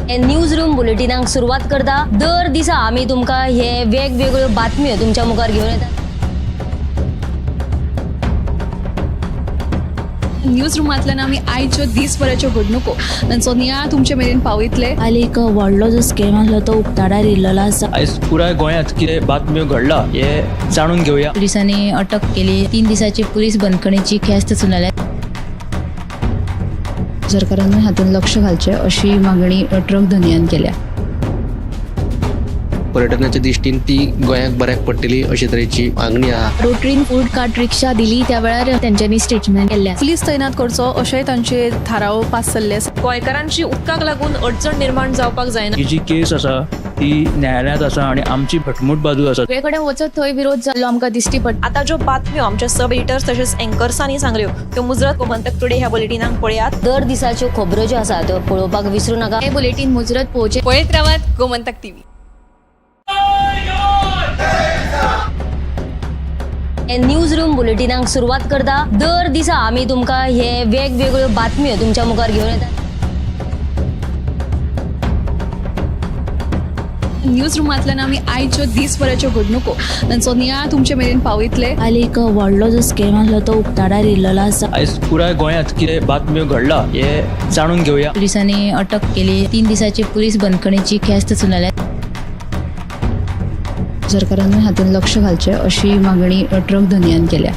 News room बुलेटिनाक सुरुवात करता। दर दिसा आम्ही तुमका हे वेगवेगळ्यो बातम्यो तुमच्या मुखार घेऊन येतात। न्यूज रूमांतल्यान आमी आयच्यो दिसभराच्यो घडणुको तांचो नियाळ तुमचे मेरेन पावयतले। हालीं एक व्हडलो जो स्कॅम आसलो तो उक्ताडार येयल्लो आसा। आयज पुराय गोंयांत कितें बातम्यो घडला हे जाणून घेवया। पुलिसांनी अटक केली। 3 दिसाची पुलीस बंदखणीची ख्यास्त सुनायल्या। सरकारान हातूंत लक्ष घालचें अशी मागणी ट्रक धनियान केल्या। पर्यटनाच्या दृश्टीन ती गोंयांक बऱ्याक पडटली अशे तरेची मागणी आहा। रोटरीन फूड कार्ट रिक्षा दिली त्या वेळार तेंच्यांनी स्टेटमेंट केल्लें। पुलीस तैनात करचो अशेंय तांचे थाराव पास जाल्ले आसा। गोंयकारांची उदकाक लागून अडचण निर्माण जावपाक जायना। ही जी केस आसा ती न्यायालयांत आसा आणि आमची भटमूट बाजू आसा। सगळे कडेन वचत थंय विरोध जाल्लो आमकां दिश्टी पडटा। आता ज्यो बातम्यो आमच्या सब एडिटर्स तशेंच एंकर्सांनी सांगल्यो त्यो मुजरत गोमंतक टुडे ह्या बुलेटिनाक पळयात। दर दिसाच्यो खबरो ज्यो आसात त्यो पळोवपाक विसरू नका। हे बुलेटिन मुजरत पोवचे। पळयत रावात गोमंतक टीव्ही। न्यूज रूम बुलेटिनाक सुरुवात करता। दर दिसा आम्ही तुमका हे वेगवेगळ्यो बातम्यो तुमच्या मुखार घेऊन येतात। न्यूज रूमांतल्यान आमी आयच्यो दिसभराच्यो घडणुको तांचो नियाळ तुमचे मेरेन पावयतले। हालीं एक व्हडलो जो स्कॅम आसलो तो उक्ताडार येयल्लो आसा। आयज पुराय गोंयांत कितें बातम्यो घडला हे जाणून घेवया। पुलिसांनी अटक केली। 3 दिसाची पुलीस बंदखणीची ख्यास्त सुनायल्या। सरकारान हातूंत लक्ष घालचें अशी मागणी ट्रक धनियान केल्या।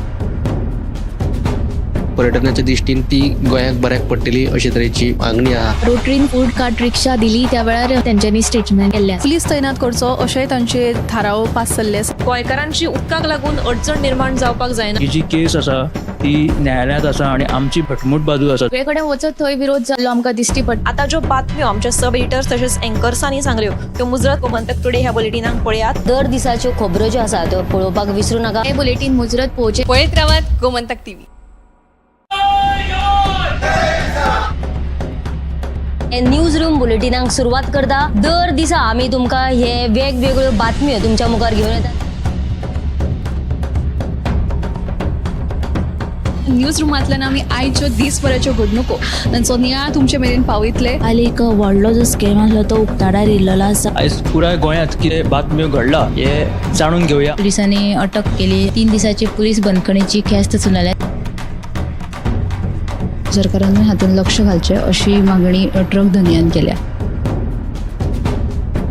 पर्यटनाच्या दृश्टीन ती गोंयांक बऱ्याक पडटली अशे तरेची मागणी आहा। रोटरीन फूड कार्ट रिक्षा दिली त्या वेळार तेंच्यांनी स्टेटमेंट केल्लें। पुलीस तैनात करचो अशेंय तांचे थाराव पास जाल्ले आसा। गोंयकारांची उदकाक लागून अडचण निर्माण जावपाक जायना। ही जी केस आसा ती न्यायालयांत आसा आणि आमची भटमूट बाजू आसा। सगळे कडेन वचत थंय विरोध जाल्लो आमकां दिश्टी पडटा। आता ज्यो बातम्यो आमच्या सब एडिटर्स तशेंच एंकर्सांनी सांगल्यो त्यो मुजरत गोमंतक टुडे ह्या बुलेटिनाक पळयात। दर दिसाच्यो खबरो ज्यो आसात त्यो पळोवपाक विसरू नका। हे बुलेटिन मुजरत पोवचे। पळयत रावात गोमंतक टीव्ही। न्यूज रूम बुलेटिनाक सुरुवात करता। दर दिसा आम्ही तुमका हे वेगवेगळ्यो बातम्यो तुमच्या मुखार घेऊन येतात। न्यूज रूमांतल्यान आमी आयच्यो दिसभराच्यो घडणुको तांचो नियाळ तुमचे मेरेन पावयतले। हालीं एक व्हडलो जो स्कॅम आसलो तो उक्ताडार येयल्लो आसा। आयज पुराय गोंयांत कितें बातम्यो घडला हे जाणून घेवया। पुलिसांनी अटक केली। 3 दिसाची पुलीस बंदखणीची ख्यास्त सुनायल्या। सरकारान हातूंत लक्ष घालचें अशी मागणी ट्रक धनियान केल्या।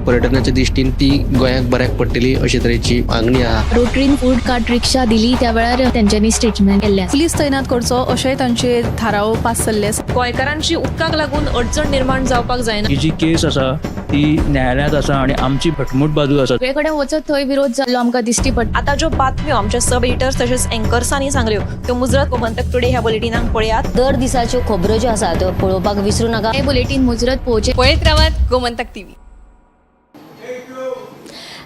पर्यटनाच्या दृश्टीन ती गोंयांक बऱ्याक पडटली अशे तरेची मागणी आहा। रोटरीन फूड कार्ट रिक्षा दिली त्या वेळार तेंच्यांनी स्टेटमेंट केल्लें। पुलीस तैनात करचो अशेंय तांचे थाराव पास जाल्ले आसा। गोंयकारांची उदकाक लागून अडचण निर्माण जावपाक जायना। ही जी केस आसा ती न्यायालयांत आसा आणि आमची भटमूट बाजू आसा। सगळे कडेन वचत थंय विरोध जाल्लो आमकां दिश्टी पडटा। आता ज्यो बातम्यो आमच्या सब एडिटर्स तशेंच एंकर्सांनी सांगल्यो त्यो मुजरत गोमंतक टुडे ह्या बुलेटिनाक पळयात। दर दिसाच्यो खबरो ज्यो आसात त्यो पळोवपाक विसरू नका। हे बुलेटिन मुजरत पोवचे। पळयत रावात गोमंतक टीव्ही।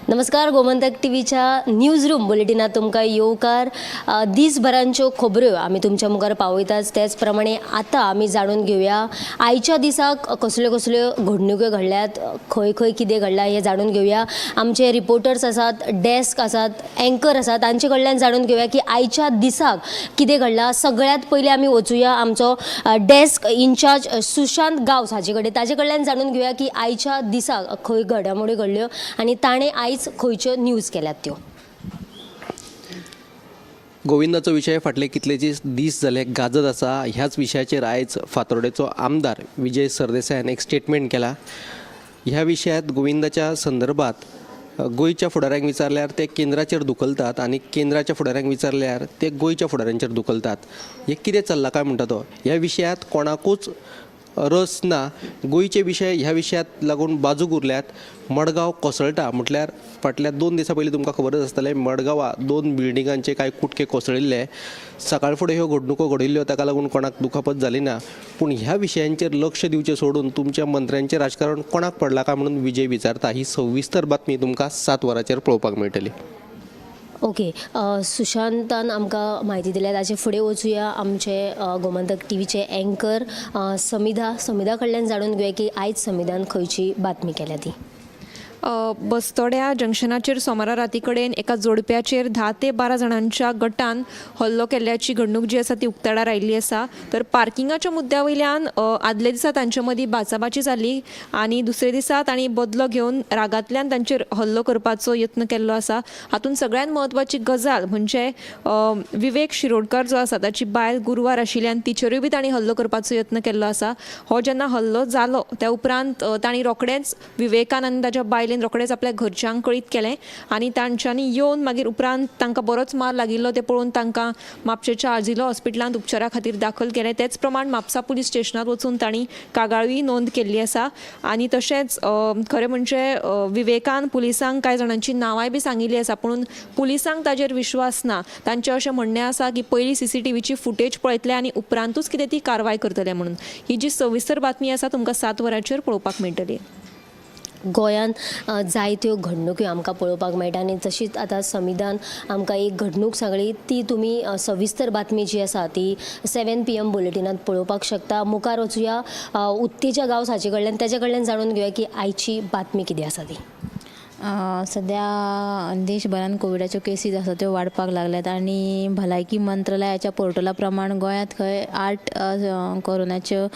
नमस्कार, गोमंतक टीव्हीच्या न्यूज रूम बुलेटिनात तुमकां येवकार। दिसभरांच्यो खबरो आमी तुमच्या मुखार पावयतात। त्याच प्रमाणे आता आमी जाणून घेवया आयच्या दिसाक कसल्यो कसल्यो घडणुको घडल्यात, खंय खंय कितें घडलां हे जाणून घेवया। आमचे रिपोर्टर्स आसात, डेस्क आसात, एंकर आसात, तांचे कडल्यान जाणून घेवया की आयच्या दिसाक कितें घडलां। सगळ्यात पयलीं आमी वचुया आमचो डेस्क इन्चार्ज सुशांत गावस हाचे कडेन। ताचे कडल्यान जाणून घेवया की आयच्या दिसाक खंय घडामोडी घडल्यो आणि ताणें आयज खंयच्यो न्यूज केल्यात त्यो। गोविंदाचो विशय फाटले कितलेच दीस जाले गाजत आसा। ह्याच विशयाचेर आयज फातोर्डेचो आमदार विजय सरदेसायान एक स्टेटमेंट केला। ह्या विशयात गोविंदाच्या संदर्भात गोंयच्या फुडाऱ्यांक विचारल्यार ते केंद्राचेर दुखलतात आणि केंद्राच्या फुडाऱ्यांक विचारल्यार ते गोंयच्या फुडाऱ्यांचेर दुखलतात। हे कितें चल्लां काय म्हणटा तो। ह्या विशयात कोणाकूच रस ना। गोंयचे विशय ह्या विशयात लागून बाजूक उरल्यात। मडगांव कोसळटा म्हटल्यार फाटल्या 2 दिसां पयलीं तुमकां खबरच आसतलें मडगांवां 2 बिल्डिंगांचे कांय कुटके कोसळिल्ले। सकाळ फुडें ह्यो घडणुको घडिल्ल्यो ताका लागून कोणाक दुखापत जाली ना। पूण ह्या विशयांचेर लक्ष दिवचें सोडून तुमच्या मंत्र्यांचें राजकारण कोणाक पडलां काय म्हणून विजय विचारता। ही सविस्तर बातमी तुमकां 7 वरांचेर पळोवपाक मेळटली। ओके, सुशांतान आमकां म्हायती दिल्या। ताचे फुडें वचुया आमचे गोमंतक टीव्हीचे एंकर समिधा कडल्यान जाणून घेवया की आयज समिधान खंयची बातमी केल्या ती। बस्तोड्या जंक्शनाचेर सोमारा राती कडेन एका जोडप्याचेर 10 ते 12 जाणांच्या गटान हल्लो केल्ल्याची घडणूक जी आसा ती उक्ताडार आयिल्ली आसा. तर पार्किंगाच्या मुद्द्या वयल्यान आदले दिसा तांच्या मदीं बाचाबाची जाली आनी दुसरे दिसा तांणी बदलो घेवन रागांतल्यान तांचेर हल्लो करपाचो यत्न केल्लो आसा. हातूंत सगळ्यांत म्हत्वाची गजाल म्हणजे विवेक शिरोडकर जो आसा ताची बायल गुरुवार आशिल्ल्यान तिचेरूय बी तांणी हल्लो करपाचो यत्न केल्लो आसा. हो जेन्ना हल्लो जालो त्या उपरांत तांणी रोखडेंच विवेकानंदाच्या बायलेन रोखडेंच आपल्या घरच्यांक कळीत केलें आनी तांच्यांनी येवन मागीर उपरांत तांकां बरोच मार लागिल्लो तें पळोवन तांकां म्हापशेच्या आजिलो हॉस्पिटलांत उपचारा खातीर दाखल केलें. तेच प्रमाण म्हापसा पुलीस स्टेशनांत वचून तांणी कागाळी नोंद केल्ली आसा. आनी तशेंच खरें म्हणजे विवेकान पुलिसांक कांय जाणांची नांवांय बी सांगिल्लीं आसा पूण पुलिसांक ताचेर विश्वास ना. तांचें अशें म्हणणें आसा की पयलीं CCTVची फुटेज पळयतले आनी उपरांतूच कितें ती कारवाय करतले म्हणून. ही जी सविस्तर बातमी आसा तुमकां 7 वरांचेर पळोवपाक मेळटली. गोंयांत जायत्यो घडणुको आमकां पळोवपाक मेळटा आनी तशीच आतां संविधान आमकां एक घडणूक सांगली ती तुमी सविस्तर बातमी जी आसा ती 7 PM बुलेटिनांत पळोवपाक शकता. मुखार वचुया उत्तेजा गांव साचे कडल्यान तेजे कडल्यान जाणून घेवया की आयची बातमी कितें आसा ती. सध्या देशभरात कोविडाच्यो केसीस आसा त्यो वाडपाक लागल्यात आनी भलायकी मंत्रालयाच्या पोर्टला प्रमाण गोंयांत खंय 8 कोरोनाच्यो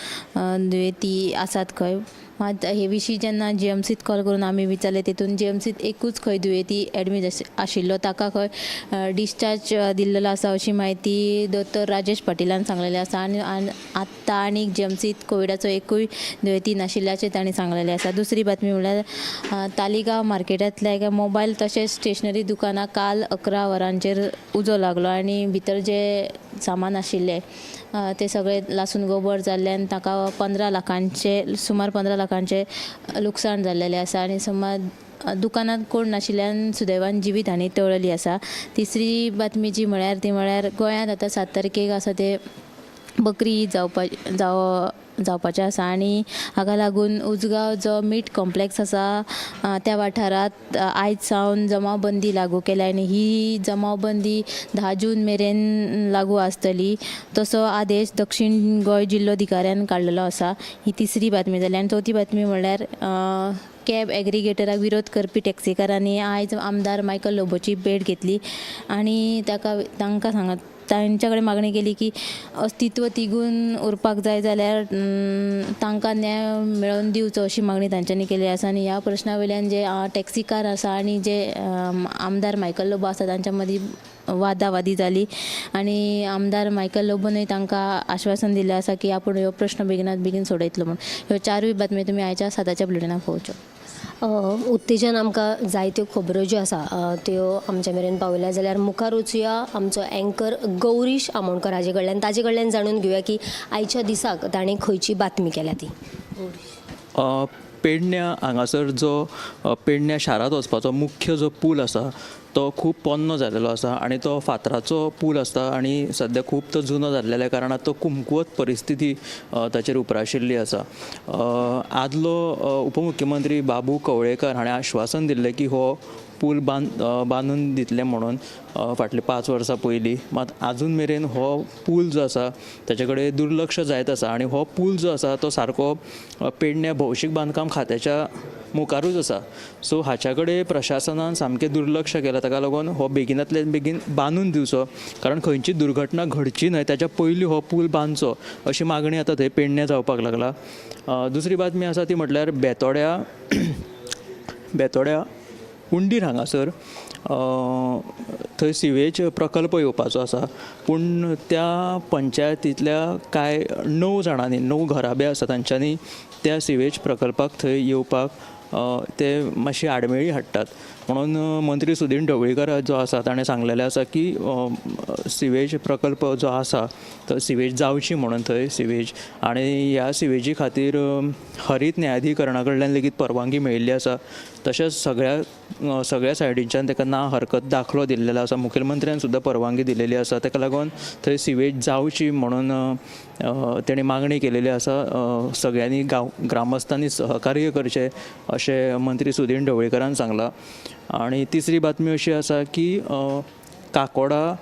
दुयेंती आसात खंय. मात हे विशीं जेन्ना GMCत कॉल करून आमी विचारले तेतून GMCत एकूच खंय दुयेंती एडमीट आशिल्लो ताका खंय डिस्चार्ज दिल्लो आसा अशी माहिती दोतोर राजेश पाटीलान सांगलेली आसा. आनी आत्तां आनीक GMCत कोविडाचो एकूय दुयेंती नाशिल्ल्याचें तांणी सांगलेलें आसा. दुसरी बातमी म्हणल्यार तालिगांव मार्केटांतल्या एका मोबायल तशेंच स्टेशनरी दुकानाक काल 11 वरांचेर उजो लागलो आनी भितर जे सामान आशिल्लें ते सगळे लासून गोबोर जाल्ल्यान ताका 15 लाखांचे सुमार 15 लाखांचे लुकसाण जाल्लेलें आसा आनी सुमार दुकानात कोण नाशिल्ल्यान सुदैवान जिवीत हानी टळली आसा. तिसरी बातमी जी म्हळ्यार ती म्हळ्यार गोंयांत आतां 7 तारखेक आसा ते बकरी ईद जावपाचें आसा आनी हाका लागून उजगांव जो मीट कॉम्प्लेक्स आसा त्या वाठारांत आयज सावन जमावबंदी लागू केल्या आनी ही जमावबंदी 10 जून मेरेन लागू आसतली तसो आदेश दक्षिण गोंय जिल्लोधिकाऱ्यान काडलेलो आसा. ही तिसरी बातमी जाली. आनी चवथी बातमी म्हणल्यार कॅब एग्रिगेटराक विरोध करपी टॅक्सीकारांनी आयज आमदार मायकल लोबोची भेट घेतली आनी तांकां सांगत तांच्या कडेन मागणी केली की अस्तित्व तिगून उरपाक जाय जाल्यार तांकां न्याय मेळोवन दिवचो अशी मागणी तांच्यांनी केली आसा. आनी ह्या प्रश्ना वयल्यान जे टॅक्सीकार आसा आनी जे आमदार मायकल लोबो आसा तांच्या मदीं वादावादी जाली आनी आमदार मायकल लोबोनूय तांकां आश्वासन दिलें आसा की आपूण ह्यो प्रश्न बेगिनात बेगीन सोडयतलो म्हणून. ह्यो 4 बातम्यो तुमी आयच्या 7च्या बुलेटिनाक पळोवच्यो. उत्तेजन आमकां जायत्यो खबरो ज्यो आसा त्यो आमच्या मेरेन पावयल्या जाल्यार मुखार वचुया आमचो एंकर गौरीश आमोणकर हाजे कडल्यान जाणून घेवया की आयच्या दिसाक ताणें खंयची बातमी केल्या ती. पेडण्या हांगासर जो पेडण्या शारांत वचपाचो मुख्य जो पूल आसा तो खूब पोन्नो जाल्लो आसा आनी तो फातराचो पूल आसता आनी सद्या खूब तो जुनो जाल्ल्या कारणान तो कुमकुवत परिस्थिती ताचेर उप्राशिल्ली आसा. आदलो उपमुख्यमंत्री बाबू कवळेकर हाणें आश्वासन दिल्लें की हो पूल बांदून दितले म्हणून फाटले 5 वर्सां पयलीं. मात आजून मेरेन हो पूल जो आसा ताचे कडेन दुर्लक्ष जायत आसा आनी हो पूल जो आसा तो सारको पेडण्या भौशीक बांदकाम खात्याच्या मुखारूच आसा. सो हाच्या कडेन प्रशासनान सामकें दुर्लक्ष केलां. ताका लागून हो बेगिनांतल्यान बेगीन बांदून दिवचो कारण खंयची दुर्घटना घडची न्हय ताच्या पयलीं हो पूल बांदचो अशी मागणी आतां थंय पेडण्या जावपाक लागला. दुसरी बातमी आसा ती म्हटल्यार बेतोड्या उंडीर हांगासर थंय सिवेज प्रकल्प येवपाचो आसा पूण त्या पंचायतींतल्या कांय 9 जाणांनी 9 घराबे आसा तांच्यांनी त्या सिवेज प्रकल्पाक थंय येवपाक ते मातशी आडमेळी हाडटात म्हणून मंत्री सुदीन ढवळीकर जो आसा ताणें सांगलेलें आसा की सिवेज प्रकल्प जो आसा तो सिवेज जावची म्हणून थंय सिवेज आनी ह्या सिवेजी खातीर हरीत न्यायाधिकरणा कडल्यान लेगीत परवानगी मेळिल्ली आसा. तशेंच सगळ्या सायडींच्यान ताका ना हरकत दाखलो दिल्लेलो आसा. मुखेलमंत्र्यान सुद्दां परवानगी दिलेली आसा. ताका लागून थंय सिवेज जावची म्हणून तेणी मागणी केलेली आसा. सगळ्यांनी ग्रामस्थांनी सहकार्य करचें अशें मंत्री सुदीन ढवळीकरान सांगलां. आनी तिसरी बातमी अशी आसा की काकोडा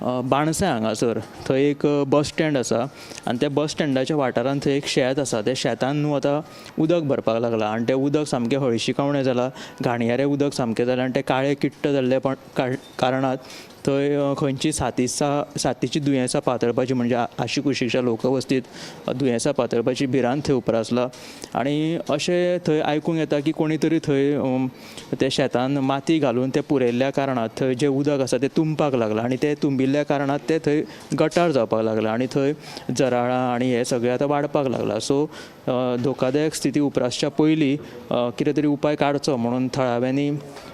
बाणसां हांगासर थंय एक बस स्टँड आसा आनी त्या बस स्टँडाच्या वाठारांत थंय एक शेत आसा. त्या शेतान न्हू आतां उदक भरपाक लागलां आनी तें उदक सामकें हळशिकावणें जालां. घाणयारें उदक सामकें जालां आनी तें काळें किट्ट जाल्ले कारणात थंय खंयची सातीची दुयेंसां पातळपाची म्हणजे आशी कुशीकच्या लोकवस्तीत दुयेंसां पातळपाची भिरांत थंय उप्रासला. आनी अशें थंय आयकूंक येता की कोणी तरी थंय त्या शेतान माती घालून तें पुरयल्ल्या कारणात थंय जें उदक आसा तें तुंबपाक लागलां आनी तें तुंबिल्ल्या कारणात तें थंय गटार जावपाक लागलां आनी थंय जराळां आनी हें सगळें आतां वाडपाक लागलां. सो धोकादायक स्थिती उप्रासच्या पयलीं कितें तरी उपाय काडचो म्हणून थळाव्यांनी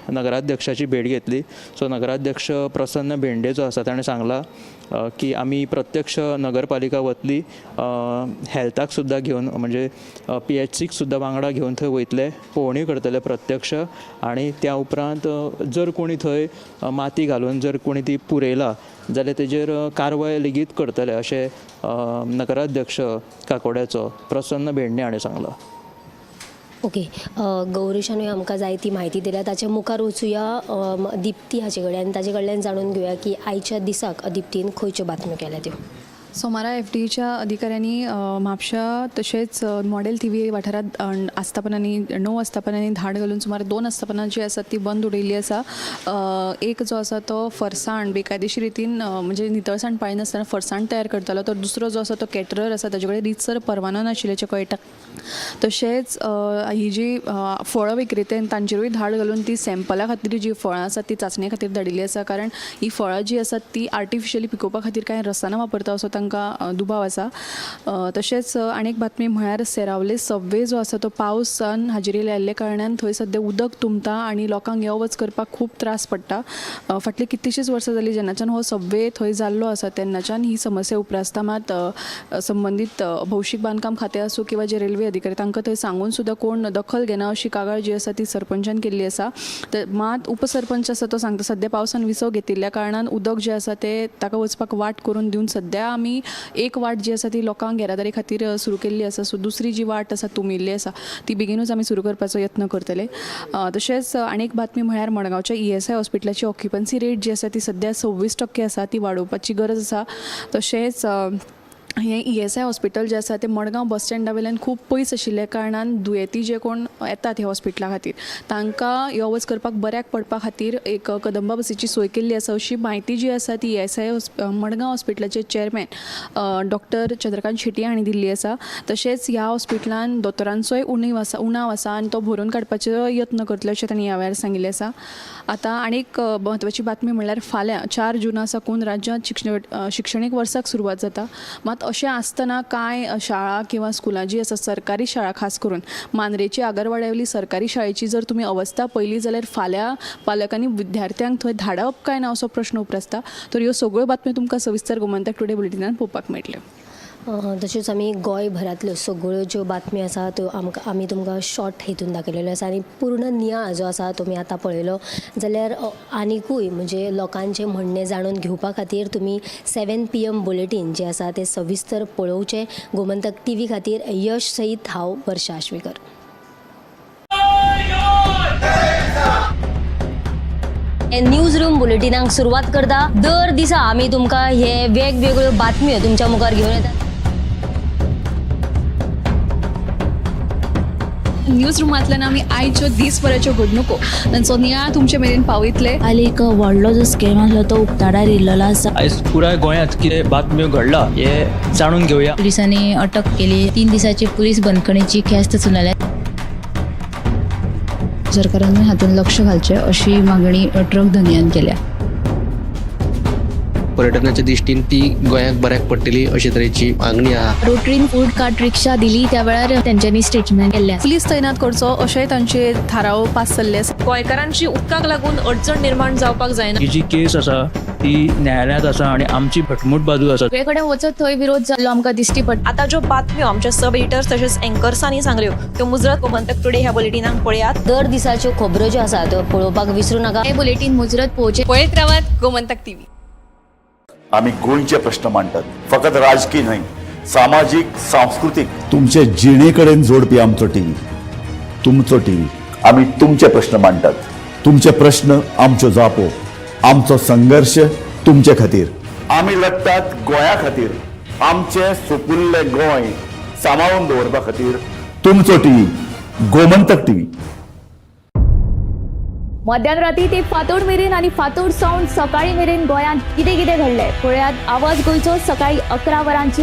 नगराध्यक्षाची भेट घेतली. सो नगराध्यक्ष प्रसन्न भेंडे जो आसा ताणें सांगलां की आमी प्रत्यक्ष नगरपालिका वतली हेल्थाक सुद्दां घेवन म्हणजे PHCक सुद्दां वांगडा घेवन थंय वयतले, पळोवणी करतले प्रत्यक्ष आनी त्या उपरांत जर कोणी थंय माती घालून जर कोणी ती पुरयला जाल्यार तेजेर कारवाय लेगीत करतले अशें नगराध्यक्ष काकोड्याचो प्रसन्न भेंडे हाणें सांगलां. ओके, गौरीशानूय आमकां जायती म्हायती दिल्या. ताचे मुखार वचुया दिप्ती हाचे कडेन आनी ताजे कडल्यान जाणून घेवया की आयच्या दिसाक दिप्तीन खंयच्यो बातम्यो केल्या त्यो. सोमारा FDAच्या अधिकाऱ्यांनी म्हापशा तशेंच मॉडेल TV वाठारांत आस्थापनांनी 9 आस्थापनांनी धाड घालून सुमार 2 आस्थापनां जी आसात ती बंद उडयल्ली आसा. एक जो आसा तो फरसाण बेकायदेशीर रितीन म्हणजे नितळसाण पाळिनासतना फरसाण तयार करतालो, तर दुसरो जो आसा तो कॅटरर आसा ताजे कडेन रितसर परवानो नाशिल्ल्याचें कळटा. तशेंच ही जी फळां विक्रेते तांचेरूय धाड घालून ती सॅम्पला खातीर जी फळां आसात ती चांचणे खातीर धाडिल्ली आसा. कारण ही फळां जी आसात ती आर्टिफिशियली पिकोवपा खातीर कांय रसायनां वापरता असो तांकां दुबाव आसा. तशेंच आनीक बातमी म्हळ्यार सेरावले सबवे जो आसा तो पावसान हाजेरी लायिल्ल्या कारणान थंय सद्या उदक तुंबता आनी लोकांक यो वच करपाक खूब त्रास पडटा. फाटलीं कितलींशींच वर्सां जालीं जेन्नाच्यान हो सबवे थंय जाल्लो आसा तेन्नाच्यान ही समस्या उप्रासता. मात संबंदीत भौशीक बांदकाम खातें आसूं किंवा जे रेल्वे अधिकारी तांकां थंय सांगून सुद्दां कोण दखल घेना अशी कागाळ जी आसा ती सरपंचान केल्ली आसा. मात उपसरपंच आसा तो सांगता सद्या पावसान विसव घेतिल्ल्या कारणान उदक जें आसा तें ताका वचपाक वाट करून दिवन सद्या आमी एक वाट जी आसा ती लोकांक येरादारी खातीर सुरू केल्ली आसा. सो दुसरी जी वाट आसा तुमिल्ली आसा ती बेगीनूच आमी सुरू करपाचो यत्न करतले. तशेंच आनीक बातमी म्हळ्यार मडगांवच्या ESI हॉस्पिटलाची ऑक्युपन्सी रेट जी आसा ती सद्या 26% आसा, ती वाडोवपाची गरज आसा. तशेंच हें ESI हॉस्पिटल जें आसा तें मडगांव बस स्टँडा वयल्यान खूब पयस आशिल्ल्या कारणान दुयेंती जे कोण येतात ह्या हॉस्पिटला खातीर तांकां यो वच करपाक बऱ्याक पडपा खातीर एक कदंबा बसीची सोय केल्ली आसा अशी म्हायती जी आसा ती ESI मडगांव हॉस्पिटलाचे चेअरमॅन डॉक्टर चंद्रकांत शेट्टी हांणी दिल्ली आसा. तशेंच ह्या हॉस्पिटलान दोतोरांचोय उणाव आसा आनी तो भरून काडपाचो यत्न करतले अशें तांणी ह्या वेळार सांगिल्लें आसा. आतां आनीक म्हत्वाची बातमी म्हणल्यार फाल्यां 4 जुना साकून राज्यांत शिक्षणीक वर्साक सुरवात जाता. मात अशें आसतना कांय शाळा किंवा स्कुलां जी आसा सरकारी शाळा खास करून मांद्रेची आगरवाड्यावयली सरकारी शाळेची जर तुमी अवस्था पळयली जाल्यार फाल्यां पालकांनी विद्यार्थ्यांक थंय धाडप काय ना असो प्रश्न उप्रासता. तर ह्यो सगळ्यो बातम्यो तुमकां सविस्तर गोमंतक टुडे बुलेटिनान पळोवपाक मेळटल्यो. तशेंच आमी गोंयभरांतल्यो सगळ्यो ज्यो बातम्यो आसा त्यो आमी तुमकां शॉर्ट हितून दाखयलेल्यो आसा आनी पूर्ण नियाळ जो आसा तुमी आतां पळयलो जाल्यार आनिकूय म्हणजे लोकांचें म्हणणें जाणून घेवपा खातीर तुमी 7 PM बुलेटीन जें आसा तें सविस्तर पळोवचें. गोमंतक TV खातीर यश सईत हांव वर्षा आश्वेकर. न्यूज रूम बुलेटिनाक सुरवात करता. दर दिसा आमी तुमकां हे वेगवेगळ्यो बातम्यो तुमच्या मुखार घेवन येतात. न्यूज रुमांतल्यान आमी आयच्यो दिसभराच्यो घडणुको तांचो नियाळ तुमचे मेरेन पावयतले. हालीं एक व्हडलो जो स्कॅम आसलो तो उक्ताडार येयल्लो आसा. आयज पुराय गोंयांत कितें बातम्यो घडला हे जाणून घेवया. पुलिसांनी अटक केली. 3 दिसाची पुलीस बंदखणीची ख्यास्त सुनायल्या. सरकारान हातूंत लक्ष घालचें अशी मागणी ट्रक धनियान केल्या. पर्यटनाच्या दिश्टीन ती गोंयांक बऱ्याक पडटली अशे तरेची मागणी आहा. रोटरीन फूड कार्ट रिक्षा दिली त्या वेळार तेंच्यांनी स्टेटमेंट केल्लें. पुलीस तैनात करचो अशेय तांचे थाराव पास जाल्ले आसा. गोंयकारांची उदकाक लागून अडचण निर्माण जावपाक जायना. ही जी केस आसा ती न्यायालयांत आसा आनी आमची भटमूट बाजू आसा. सगळे कडेन वचत थंय विरोध जाल्लो आमकां दिश्टी पडटा. आता ज्यो बातम्यो आमच्या सब एडिटर्स तशेंच अँकर्सांनी सांगल्यो त्यो मुजरत गोमंतक टुडे ह्या बुलेटिनाक पळयात. दर दिसाच्यो खबरो ज्यो आसा त्यो पळोवपाक विसरूं नाका. हे बुलेटिन मुजरत पळोवचें. पळयत रावात गोमंतक TV. आम्ही गोंयचे प्रश्न मांडटात, फकत राजकीय न्हय, सामाजीक सांस्कृतिक. तुमचे जिणेकडेन जोडपी आमचो टीव्ही, तुमचो टीव्ही. आम्ही तुमचे प्रश्न मांडटात. तुमचे प्रश्न आमच्यो जापो, आमचो संघर्श तुमचे खातीर. आमी लढटात गोंया खातीर. आमचे सोपुल्ले गोंय सांबाळून दवरपा खातीर तुमचो टीव्ही गोमंतक टीव्ही. मध्यानराती ते फातोड मेरेन आणि फातोड सावन सकाळी मेरेन गोंयांत कितें कितें घडलें पळयात आवाज गोंयचो सकाळी 11 वरांचेर